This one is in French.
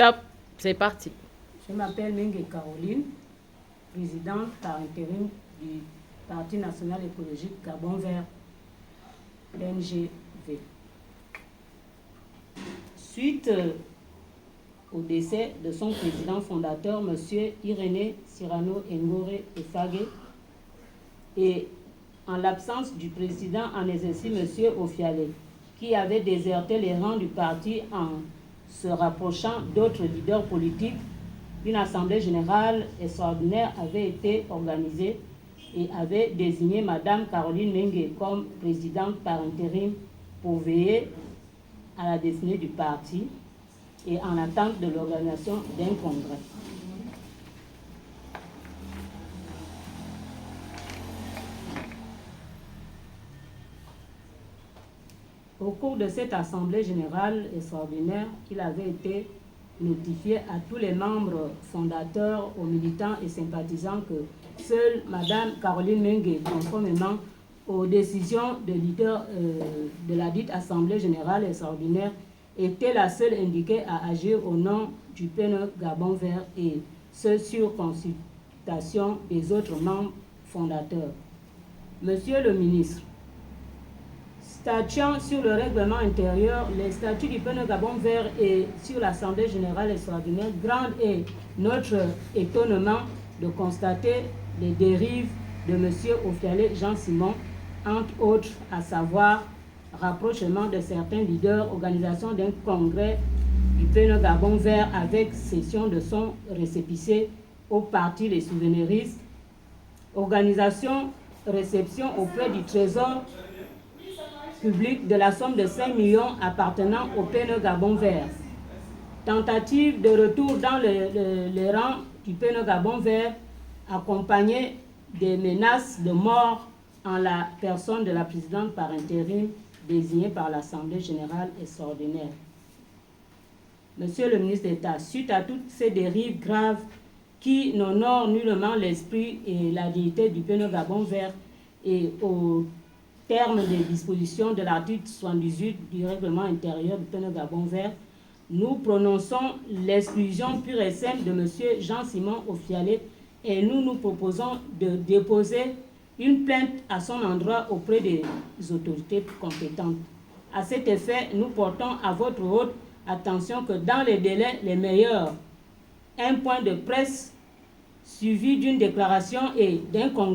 Top, c'est parti. Je m'appelle Mengue Caroline, présidente par intérim du Parti national écologique Gabon Vert, NGV. Suite au décès de son président fondateur, M. Irénée Cyrano Ngoré Efagé, et en l'absence du président en exercice, M. Ofialé, qui avait déserté les rangs du parti en se rapprochant d'autres leaders politiques, une assemblée générale extraordinaire avait été organisée et avait désigné Mme Caroline Mengue comme présidente par intérim pour veiller à la destinée du parti et en attente de l'organisation d'un congrès. Au cours de cette assemblée générale extraordinaire, il avait été notifié à tous les membres fondateurs, aux militants et sympathisants que seule Mme Caroline Mengue, conformément aux décisions de leader de la dite assemblée générale extraordinaire, était la seule indiquée à agir au nom du PNE Gabon Vert, et ce sur consultation des autres membres fondateurs. Monsieur le ministre, statuant sur le règlement intérieur, les statuts du PNE Gabon Vert et sur l'Assemblée générale extraordinaire, grande est notre étonnement de constater les dérives de M. Ofialé Jean-Simon, entre autres, à savoir rapprochement de certains leaders, organisation d'un congrès du PNE Gabon Vert avec cession de son récépissé au parti Les Souveniristes, organisation, réception auprès du Trésor public de la somme de 5 millions appartenant au PNE Gabon Vert. Tentative de retour dans les rangs du PNE Gabon Vert, accompagnée des menaces de mort en la personne de la présidente par intérim désignée par l'Assemblée générale extraordinaire. Monsieur le ministre d'État, suite à toutes ces dérives graves qui n'honorent nullement l'esprit et la dignité du PNE Gabon Vert et au terme des dispositions de l'article 78 du règlement intérieur du PNE Gabon Vert, nous prononçons l'exclusion pure et simple de M. Jean-Simon Ofialé et nous nous proposons de déposer une plainte à son endroit auprès des autorités compétentes. À cet effet, nous portons à votre haute attention que dans les délais les meilleurs, un point de presse suivi d'une déclaration et d'un congrès